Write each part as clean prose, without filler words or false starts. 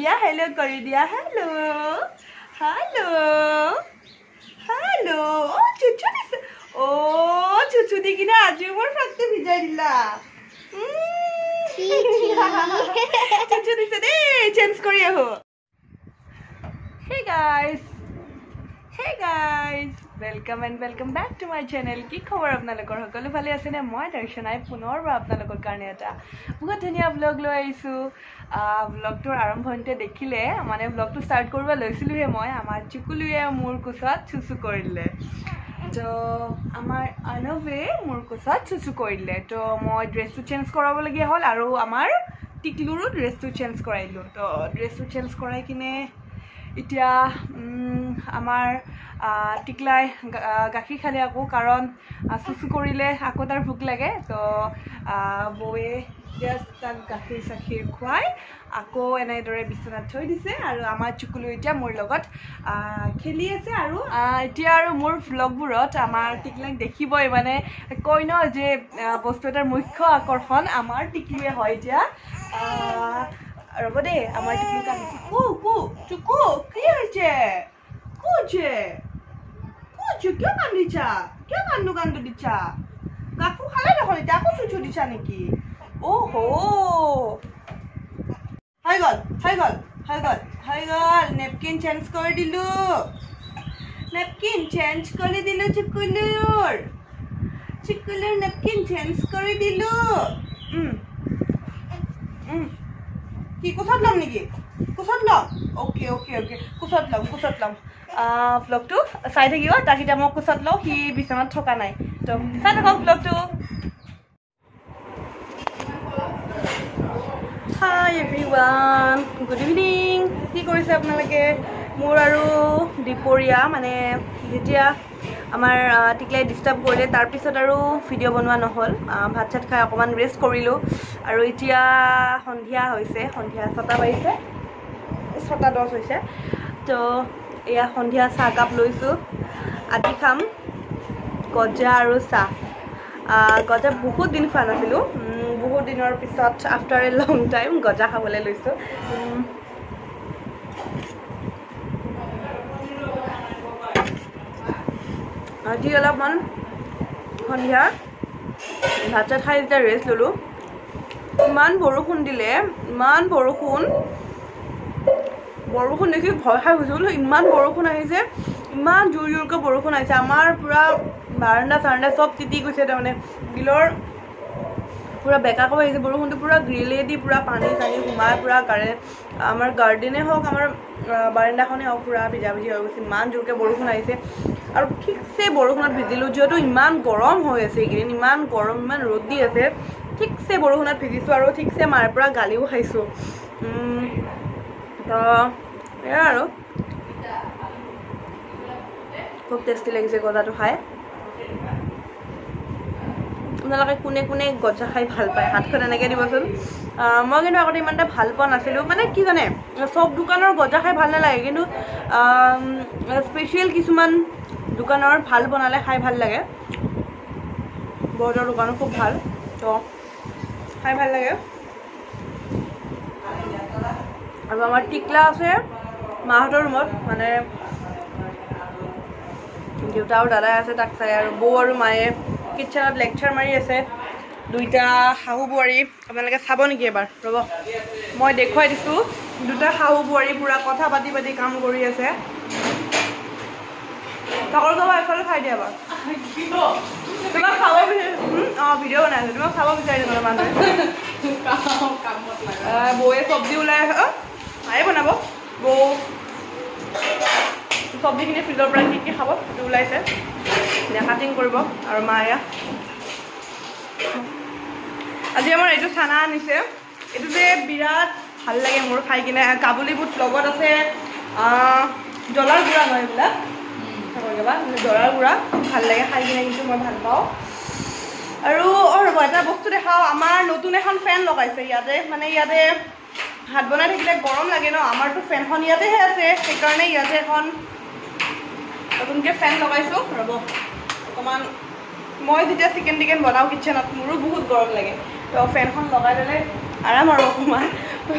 দিয়া হেল্ল কৰি দিয়া হেল্ল হেল্ল হেল্ল ও চুচু দিছে ও চুচু দি কিনা আজি মোৰ ফ্ৰকটো ভিজাই দিলা চুচু দিছে দেই চেঞ্জ কৰি আহো Hey guys, welcome and welcome back to my channel. কি খবৰ আপোনালোকৰ সকলো ভালে আছে নে মই দৰ্শনাই পুনৰবাৰ আপোনালোকৰ কাৰণে এটা বহুত ধুনীয়া ব্লগ লৈ আহিছো ব্লগটোৰ আৰম্ভণিতে দেখিলে মানে ব্লগটো ষ্টাৰ্ট কৰিব লৈছিলোহে মই আমাৰ চিকুলুৱে মোৰ কোচত চুচু কৰিলে তো আমাৰ আনৱে মোৰ কোচত চুচু কৰিলে তো মই ড্ৰেছটো চেঞ্জ কৰাবলগীয়া হ'ল আৰু আমাৰ টিকলুৰো ড্ৰেছটো চেঞ্জ কৰাইলোঁ তো ড্ৰেছটো চেঞ্জ কৰাই কিনে এতিয়া আমাৰ টিকলাই গাখীৰ খালে আকৌ কাৰণ চুচু কৰিলে আকৌ তাৰ ভোক লাগে তো বৌয়ে জাষ্ট তাক গাখীৰ চাখীৰ খুৱাই আকৌ এনেদৰে বিচনাত থৈ দিছে আৰু আমাৰ চুকুলো এতিয়া মোৰ লগত খেলি আছে আৰু এতিয়া আৰু মোৰ ভ্লগবোৰত আমাৰ টিকলাক দেখিবই মানে কয় ন যে বস্তু এটাৰ মুখ্য আকৰ্ষণ আমাৰ টিকলুৱে হয় এতিয়া ৰব দে আমাৰ টিকলু কান্দিছে চুকু কি হৈছে কুজে কিয় কান্দিছা কিয় কান্দু দিছা গাখীৰ খালে দেখোন এতিয়া আকৌ চুচু দিছা নেকি ওহো হৈ গ'ল নেপকিন চেঞ্জ কৰি দিলো চিকুলুৰ নেপকিন চেঞ্জ কৰি দিলো কি কোচত ল'ম নেকি কোচত ল'ম অ'কে কোচত ল'ম ভ্লগটো চাই থাকিব তাক এতিয়া মই কোচত লওঁ সি বিচনাত থকা নাই তো চাই থাকক ভ্লগটো হাই এভৰিৱান গুড ইভিনিং কি কৰিছে আপোনালোকে মোৰ আৰু দুপৰীয়া মানে যেতিয়া আমাৰ টিকলাই ডিষ্টাৰ্ব কৰিলে তাৰপিছত আৰু ভিডিঅ' বনোৱা নহ'ল ভাত চাত খাই অকণমান ৰেষ্ট কৰিলোঁ আৰু এতিয়া সন্ধিয়া 6টা বাজিছে 6:10 হৈছে তো এয়া সন্ধিয়া চাহকাপ লৈছোঁ আদি খাম গজা আৰু চাহ গজা বহুত দিন খোৱা নাছিলোঁ বহুত দিনৰ পিছত আফটাৰ এ লং টাইম গজা খাবলৈ লৈছোঁ আজি অলপমান সন্ধিয়া ভাত চাত খাই যেতিয়া ৰেষ্ট ল'লোঁ ইমান বৰষুণ দিলে বৰষুণ দেখি ভয় খাই গৈছোঁ বোলো ইমান বৰষুণ আহিছে ইমান জোৰকৈ বৰষুণ আহিছে আমাৰ পূৰা বাৰাণ্ডা চব তিতি গৈছে তাৰমানে গ্ৰিলৰ পূৰা বেকাকৈ আহিছে বৰষুণটো পূৰা গ্ৰিলেদি পূৰা পানী চানী সোমাই পূৰা আমাৰ গাৰ্ডেনে হওক আমাৰ বাৰাণ্ডাখনেই হওক পূৰা ভিজা হৈ গৈছে ইমান জোৰকৈ বৰষুণ আহিছে আৰু ঠিকছে বৰষুণত ভিজিলোঁ যিহেতু ইমান গৰম হৈ আছে এইকেইদিন ইমান ৰ'দ দি আছে ঠিকছে বৰষুণত ভিজিছোঁ আৰু ঠিকছে মাৰ পৰা গালিও খাইছোঁ তো এয়া আৰু খুব টেষ্টি লাগিছে গজাটো খাই আপোনালোকে কোনে গজা খাই ভাল পায় হাতখন এনেকৈ দিবচোন মই কিন্তু আগতে ইমান এটা ভাল পোৱা নাছিলোঁ মানে কি জানে চব দোকানৰ গজা খাই ভাল নালাগে কিন্তু স্পেচিয়েল কিছুমান দোকানৰ ভাল বনালে খাই ভাল লাগে বহুতৰ দোকানো খুব ভাল তো খাই ভাল লাগে আৰু আমাৰ টিকলা আছে মাহঁতৰ ৰুমত মানে দেউতা আৰু দাদাই আছে তাক চাই আৰু বৌ আৰু মায়ে কিটচেনত লেকচাৰ মাৰি আছে দুইটা শাহু বোৱাৰী আপোনালোকে চাব নেকি এবাৰ ৰ'ব মই দেখুৱাই দিছোঁ দুটা শাহু বোৱাৰী পূৰা কথা পাতি কাম কৰি আছে চাকৰি খাব এফালে খাই দিয়া এবাৰ তোমাক খাব বিচাৰিছোঁ ভিডিঅ' বনাই আছোঁ তোমাক খাব বিচাৰিছোঁ মানে মানুহে বৌয়ে চব্জি ওলাই আছে মায়ে বনাব বৌ চব্জিখিনি ফ্ৰিজৰ পৰা কি খাব সেইটো ওলাইছে কাটিং কৰিব আৰু মায়ে আজি আমাৰ এইটো চানা আনিছে এইটো যে বিৰাট ভাল লাগে মোৰ খাই কিনে কাবুলী বুট লগত আছে জ্বলাৰ গুড়া হয় এইবিলাক জ্বলাৰ গুড়া ভাল লাগে খাই কিনে কিন্তু মই ভাল পাওঁ আৰু ৰ'ব এটা বস্তু দেখাওঁ আমাৰ নতুন এখন ফেন লগাইছে ইয়াতে মানে ইয়াতে ভাত বনাই থাকিলে গৰম লাগে ন আমাৰতো ফেনখন ইয়াতেহে আছে সেইকাৰণে ইয়াতে এখন নতুনকৈ ফেন লগাইছোঁ ৰ'ব অকণমান মই যেতিয়া চিকেন বনাওঁ কিটচেনত মোৰো বহুত গৰম লাগে তো ফেনখন লগাই ল'লে আৰাম আৰু অকণমান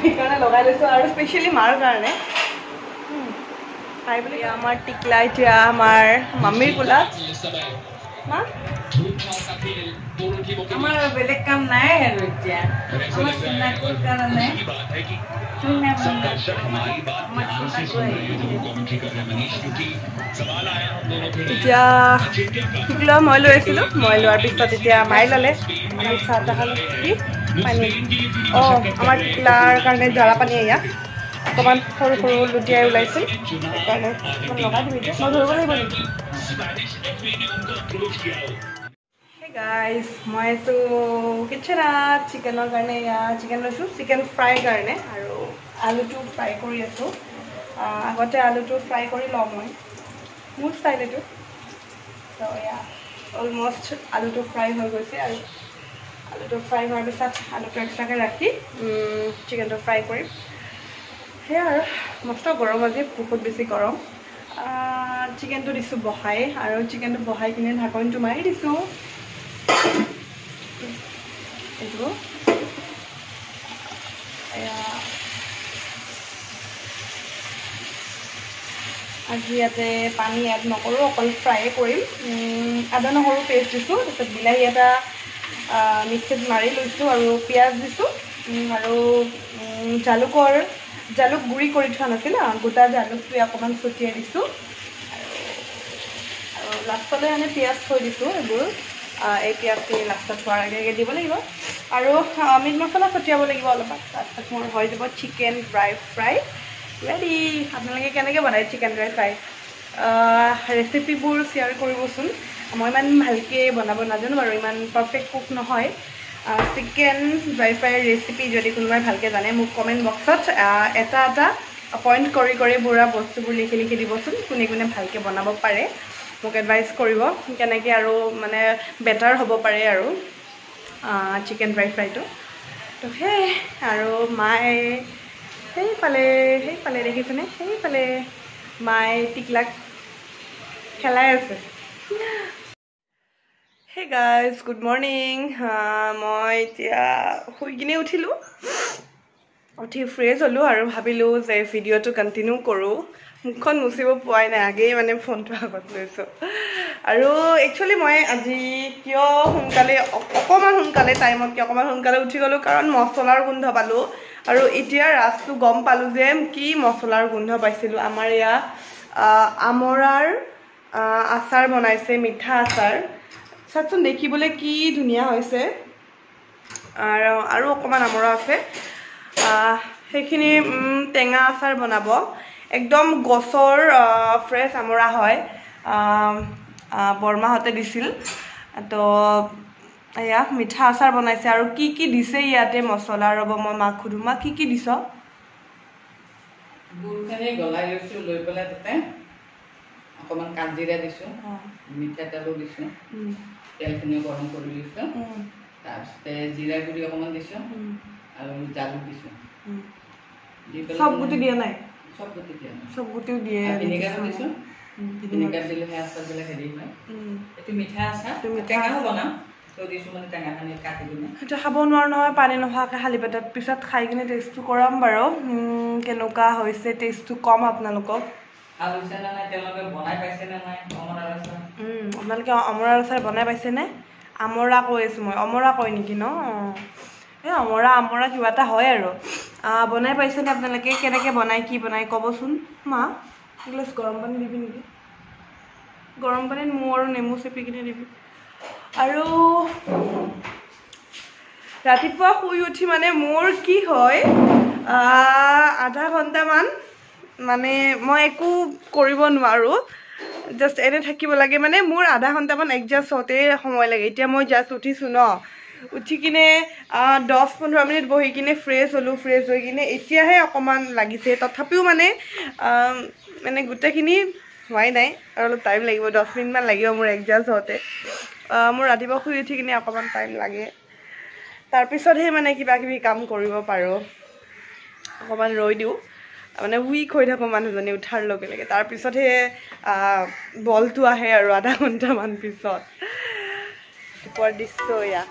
সেইকাৰণে লগাই লৈছোঁ আৰু স্পেচিয়েলি মাৰ কাৰণে খাই বুলি আমাৰ টিকলা এতিয়া আমাৰ মামীৰ কোলাত মা আমাৰ বেলেগ কাম নাই আৰু এতিয়া আমাৰ চিনাকিৰ কাৰণে এতিয়া টিকলা মই লৈ আছিলোঁ মই লোৱাৰ পিছত এতিয়া মায়ে ল'লে আমি চাহ তাহ খালোঁ কি পানী আমাৰ টিকলাৰ কাৰণে জৰা পানী এয়া অকণমান সৰু সৰু লুটিয়াই ওলাইছিল সেইকাৰণে লগাই দিবি এতিয়া মই ধৰিব লাগিব নেকি Hey guys, মই আছোঁ কিটচেনত চিকেনৰ কাৰণে চিকেন লৈছোঁ চিকেন ফ্ৰাই কাৰণে আৰু আলুটো ফ্ৰাই কৰি আছোঁ আগতে আলুটো ফ্ৰাই কৰি লওঁ মই মোৰ ষ্টাইল এইটো তো অলমষ্ট আলুটো ফ্ৰাই হৈ গৈছে আৰু আলুটো ফ্ৰাই হোৱাৰ পিছত আলুটো এক্সট্ৰাকৈ ৰাখি চিকেনটো ফ্ৰাই কৰিম সেয়া আৰু মস্ত গৰম আজি বহুত বেছি গৰম চিকেনটো দিছোঁ বহাই আৰু চিকেনটো বহাই কিনে ঢাকনিটো মাৰি দিছোঁ এইটো আজি ইয়াতে পানী এড নকৰোঁ অকল ফ্ৰাই কৰিম আদা নহৰু পেষ্ট দিছোঁ তাৰপিছত বিলাহী এটা মিক্সিত মাৰি লৈছোঁ আৰু পিঁয়াজ দিছোঁ আৰু জালুক গুড়ি কৰি থোৱা নাছিল গোটা জালুকটো অকণমান ছটিয়াই দিছোঁ আৰু লাষ্টলৈ মানে পিঁয়াজ থৈ দিছোঁ এইবোৰ এই পিঁয়াজখিনি লাষ্টত হোৱাৰ আগে আগে দিব লাগিব আৰু মিট মছলা ছটিয়াব লাগিব অলপমান তাৰপিছত মোৰ হৈ যাব চিকেন ড্ৰাই ফ্ৰাই ৰেডি আপোনালোকে কেনেকৈ বনায় চিকেন ড্ৰাই ফ্ৰাই ৰেচিপিবোৰ শ্বেয়াৰ কৰিবচোন মই ইমান ভালকৈ বনাব নাজানো বাৰু ইমান পাৰফেক্ট কুক নহয় চিকেন ড্ৰাই ফ্ৰাই ৰেচিপি যদি কোনোবাই ভালকৈ জানে মোক কমেণ্ট বক্সত এটা এটা পইণ্ট কৰি কৰি বুঢ়া বস্তুবোৰ লিখি লিখি দিবচোন কোনে কোনে ভালকৈ বনাব পাৰে মোক এডভাইচ কৰিব কেনেকৈ আৰু মানে বেটাৰ হ'ব পাৰে আৰু চিকেন ড্ৰাই ফ্ৰাইটো তো সেই আৰু মায়ে সেইফালে দেখিছেনে সেইফালে মায়ে টিকলাক খেলাই আছে Hey guys, good morning. মই এতিয়া শুই কিনে উঠিলোঁ উঠি ফ্ৰেছ হ'লোঁ আৰু ভাবিলোঁ যে ভিডিঅ'টো কণ্টিনিউ কৰোঁ মুখখন মুচিব পোৱাই নাই আগেই মানে ফোনটো আগত লৈছোঁ আৰু একচুৱেলি মই আজি কিয় সোনকালে অকণমান সোনকালে টাইমতকৈ অকণমান সোনকালে উঠি গ'লোঁ কাৰণ মছলাৰ গোন্ধ পালোঁ আৰু এতিয়া ৰাজটো গম পালোঁ যে কি মছলাৰ গোন্ধ পাইছিলোঁ আমাৰ ইয়াত আমৰাৰ আচাৰ বনাইছে মিঠা আচাৰ চাওকচোন দেখিবলৈ কি ধুনীয়া হৈছে আৰু অকণমান আমৰা আছে সেইখিনি টেঙা আচাৰ বনাব একদম গছৰ ফ্ৰেছ আমৰা হয় বৰমাহঁতে দিছিল তো এয়া মিঠা আচাৰ বনাইছে আৰু কি কি দিছে ইয়াতে মছলা ৰ'ব মই মাক সুধো মা কি দিছ গুড়খিনি গলাই লৈছোঁ লৈ পেলাই তাতে অকণমান কালজিৰা দিছোঁ মিঠাতেলো দিছোঁ তেলখিনি গৰম কৰি লৈছোঁ তাৰপিছতে জিৰা গুড়ি অকণমান দিছোঁ আৰু জালুক দিছোঁ সব গুটি দিয়া নাই সব গুটি দিয়া নাই সব গুটিও দিয়ে ভিনেগাৰো দিছোঁ ভিনেগাৰ দিলেহে আচাৰবিলাক হেৰি হয় এইটো মিঠা আচাৰ টেঙাও বনাওঁ থৈ দিছোঁ মানে টেঙাখিনি কাটি কিনে সেইটো খাব নোৱাৰো নহয় পানী নোহোৱাকৈ খালী পেটত পিছত খাই কিনে টেষ্টটো কৰাম বাৰু কেনেকুৱা হৈছে টেষ্টটো কম আপোনালোকক আপোনালোকে অমৰাৰ আচাৰ বনাই পাইছেনে আমৰা কৈ আছোঁ মই অমৰা কয় নেকি ন এই আমৰা কিবা এটা হয় আৰু বনাই পাইছেনে আপোনালোকে কেনেকৈ বনায় কি বনায় ক'বচোন মা এগিলাচ গৰম পানী দিবি নেকি গৰম পানীত মোৰ আৰু নেমু চেপি কিনে দিবি আৰু ৰাতিপুৱা শুই উঠি মানে মোৰ কি হয় আধা ঘণ্টামান মানে মই একো কৰিব নোৱাৰোঁ জাষ্ট এনে থাকিব লাগে মানে মোৰ আধা ঘণ্টামান এডজাষ্ট হওঁতে সময় লাগে এতিয়া মই জাষ্ট উঠিছোঁ ন উঠি কিনে 10-15 মিনিট বহি কিনে ফ্ৰেছ হ'লোঁ ফ্ৰেছ হৈ কিনে এতিয়াহে অকণমান লাগিছে তথাপিও মানে গোটেইখিনি হোৱাই নাই আৰু অলপ টাইম লাগিব 10 মিনিটমান লাগিব মোৰ এডজাষ্ট হওঁতে মোৰ ৰাতিপুৱা শুই উঠি কিনে অকণমান টাইম লাগে তাৰপিছতহে মানে কিবা কিবি কাম কৰিব পাৰোঁ অকণমান ৰৈ দিওঁ মানে উইক হৈ থাকোঁ মানুহজনী উঠাৰ লগে লগে তাৰপিছতহে বলটো আহে আৰু আধা ঘণ্টামান পিছত দুপৰ দৃশ্য এয়া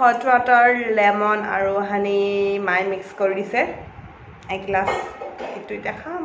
হট ৱাটাৰ লেমন আৰু হানি মাই মিক্স কৰি দিছে এগিলাছ এইটো এতিয়া খাম